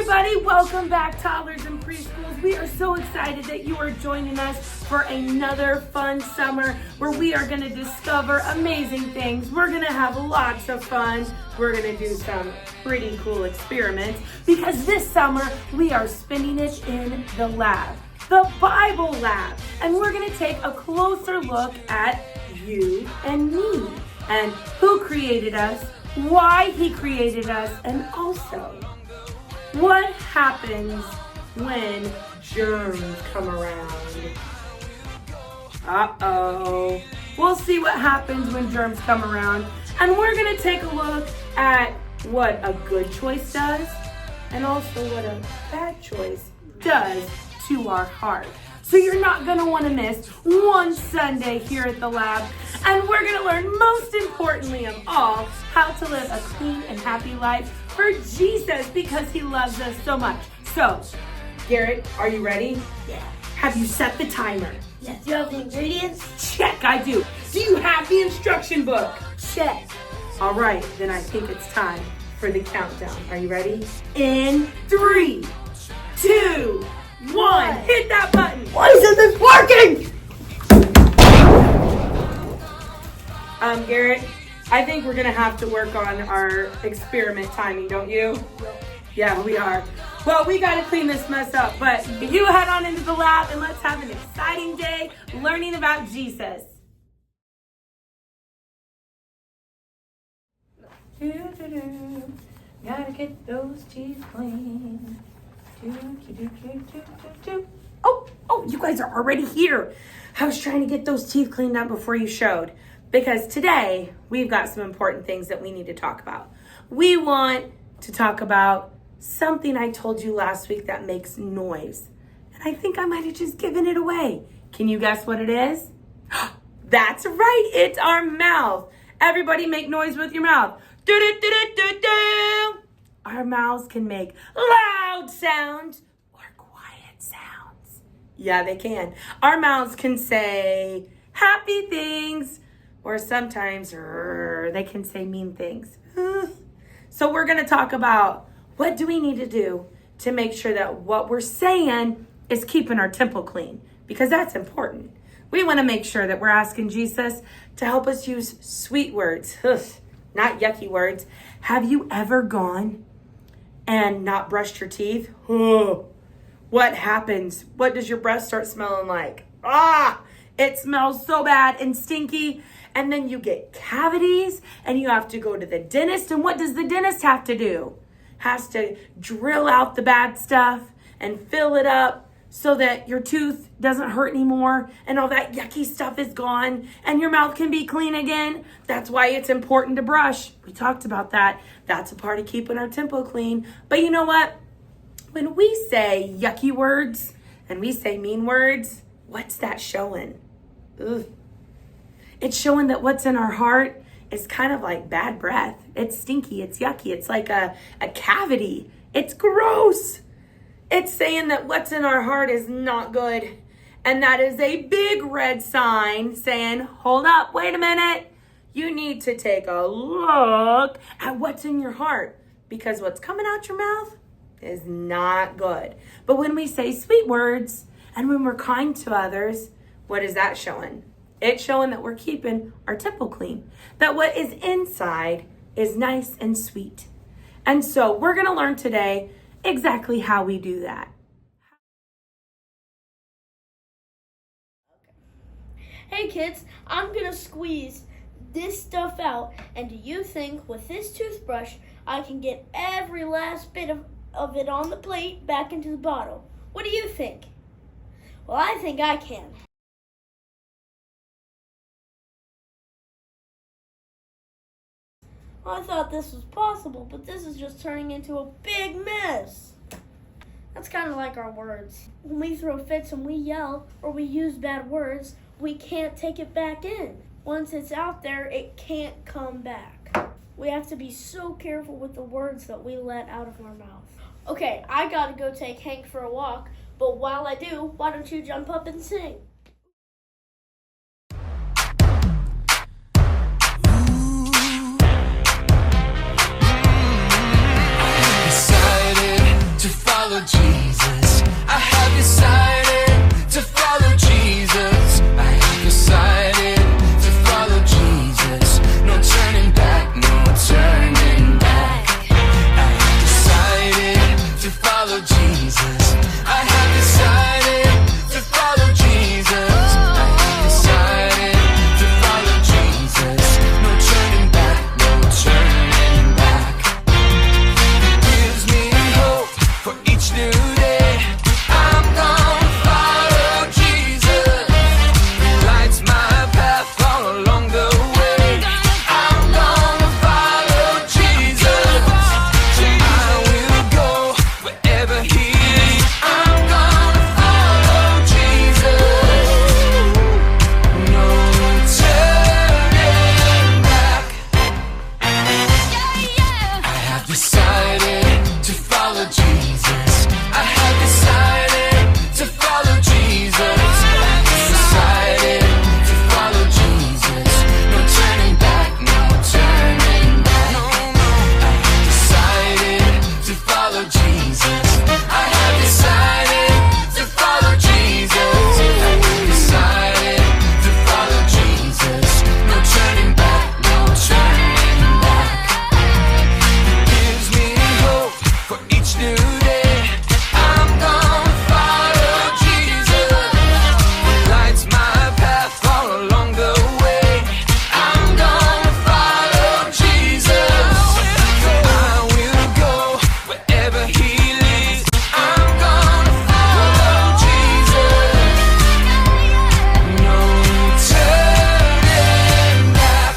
everybody, welcome back, toddlers and preschools. We are so excited that you are joining us for another fun summer where we are going to discover amazing things. We're going to have lots of fun. We're going to do some pretty cool experiments because this summer we are spending it in the lab, the Bible lab. And we're going to take a closer look at you and me and who created us, why he created us, and also what happens when germs come around. Uh-oh. We'll see what happens when germs come around. And we're going to take a look at what a good choice does and also what a bad choice does to our heart. So you're not going to want to miss one Sunday here at the lab. And we're going to learn, most importantly of all, how to live a clean and happy life for Jesus because he loves us so much. So, Garrett, are you ready? Yeah. Have you set the timer? Yes. Do you have the ingredients? Check, I do. Do you have the instruction book? Check. All right, then I think it's time for the countdown. Are you ready? In 3, 2, 1. Hit that button. Why isn't this working? Garrett, I think we're gonna have to work on our experiment timing, don't you? Yeah, we are. Well, we gotta clean this mess up, but you head on into the lab and let's have an exciting day learning about Jesus. Gotta get those teeth clean. Oh, you guys are already here. I was trying to get those teeth cleaned up before you showed. Because today, we've got some important things that we need to talk about. We want to talk about something I told you last week that makes noise. And I think I might have just given it away. Can you guess what it is? That's right, it's our mouth. Everybody make noise with your mouth. Do-do-do-do-do-do. Our mouths can make loud sounds or quiet sounds. Yeah, they can. Our mouths can say happy things, or sometimes they can say mean things. So we're going to talk about what do we need to do to make sure that what we're saying is keeping our temple clean, because that's important. We want to make sure that we're asking Jesus to help us use sweet words, not yucky words. Have you ever gone and not brushed your teeth? What happens? What does your breath start smelling like? It smells so bad and stinky. And then you get cavities and you have to go to the dentist. And what does the dentist have to do? Has to drill out the bad stuff and fill it up so that your tooth doesn't hurt anymore and all that yucky stuff is gone and your mouth can be clean again. That's why it's important to brush. We talked about that. That's a part of keeping our temple clean. But you know what? When we say yucky words and we say mean words, what's that showing? Ugh. It's showing that what's in our heart is kind of like bad breath. It's stinky, it's yucky, it's like a cavity. It's gross. It's saying that what's in our heart is not good. And that is a big red sign saying, hold up, wait a minute. You need to take a look at what's in your heart, because what's coming out your mouth is not good. But when we say sweet words and when we're kind to others, what is that showing? It's showing that we're keeping our temple clean, that what is inside is nice and sweet. And so we're going to learn today exactly how we do that. Hey kids, I'm gonna squeeze this stuff out, and do you think with this toothbrush I can get every last bit of it on the plate back into the bottle? What do you think? Well, I think I can. I thought this was possible, but this is just turning into a big mess. That's kind of like our words. When we throw fits and we yell or we use bad words, we can't take it back in. Once it's out there, it can't come back. We have to be so careful with the words that we let out of our mouth. Okay, I gotta go take Hank for a walk, but while I do, why don't you jump up and sing? decided to follow Jesus. I have decided to follow Jesus. Decided to follow Jesus. No turning back, no turning back. No, no. I have decided to follow Jesus. I have decided to follow Jesus. I have decided to follow Jesus. No turning back, no turning back. Gives me hope for each new day. I'm gonna follow Jesus. Lights my path all along the way. I'm gonna follow Jesus. I will go wherever He leads. I'm gonna follow Jesus. No turning back.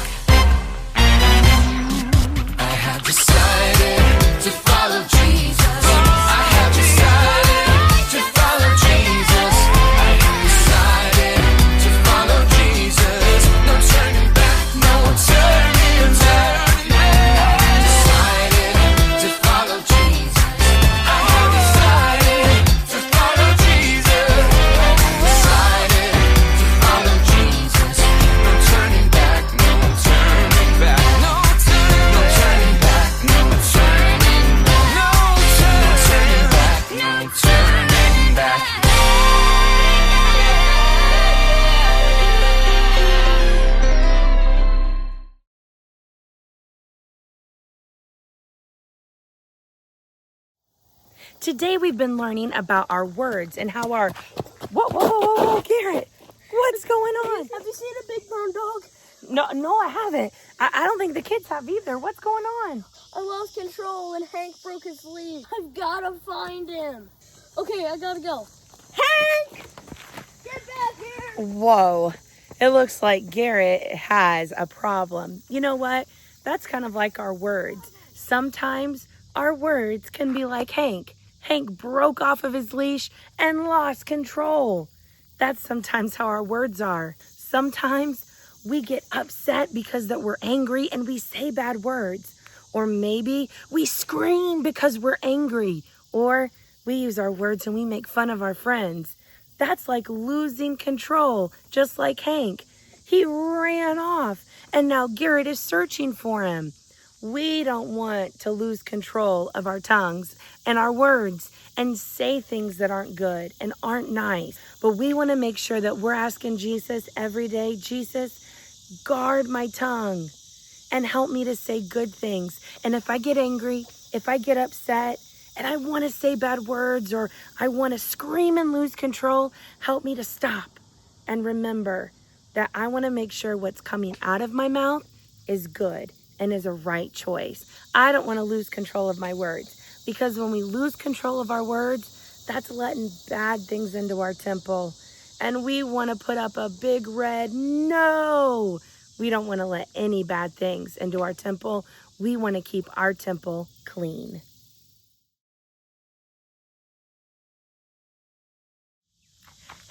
I have decided to follow Jesus. I have decided to follow Jesus. I have decided to follow Jesus. No turning back, no turning back. I have decided to follow Jesus. I have decided to follow Jesus. I have decided to follow Jesus. No turning back, no turning back. No turning back, no turning back. No turning back, no turning back. Today we've been learning about our words and how our... Whoa, Garrett. What's going on? Have you seen a big brown dog? No, I haven't. I don't think the kids have either. What's going on? I lost control and Hank broke his leash. I've gotta find him. Okay, I gotta go. Hank! Get back here! Whoa. It looks like Garrett has a problem. You know what? That's kind of like our words. Sometimes our words can be like Hank. Hank broke off of his leash and lost control. That's sometimes how our words are. Sometimes we get upset because that we're angry and we say bad words. Or maybe we scream because we're angry. Or we use our words and we make fun of our friends. That's like losing control, just like Hank. He ran off and now Garrett is searching for him. We don't want to lose control of our tongues and our words and say things that aren't good and aren't nice. But we want to make sure that we're asking Jesus every day, Jesus, guard my tongue and help me to say good things. And if I get angry, if I get upset, and I want to say bad words or I want to scream and lose control, help me to stop and remember that I want to make sure what's coming out of my mouth is good and is a right choice. I don't want to lose control of my words, because when we lose control of our words, that's letting bad things into our temple. And we want to put up a big red no. We don't want to let any bad things into our temple. We want to keep our temple clean.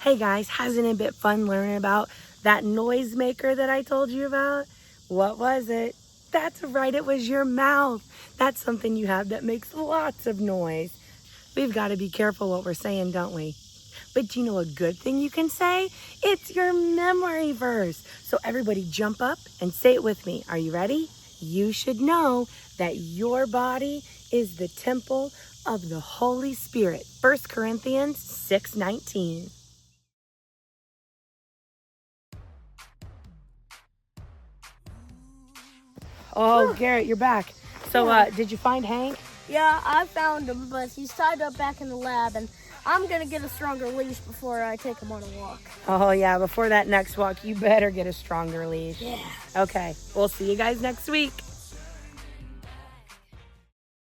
Hey guys, hasn't it been fun learning about that noisemaker that I told you about? What was it? That's right, it was your mouth. That's something you have that makes lots of noise. We've got to be careful what we're saying, don't we? But you know a good thing you can say? It's your memory verse. So everybody jump up and say it with me. Are you ready? You should know that your body is the temple of the Holy Spirit. 1 Corinthians 6:19. Oh, Garrett, you're back. So, did you find Hank? Yeah, I found him, but he's tied up back in the lab, and I'm gonna get a stronger leash before I take him on a walk. Oh, yeah, before that next walk, you better get a stronger leash. Yeah. Okay, we'll see you guys next week.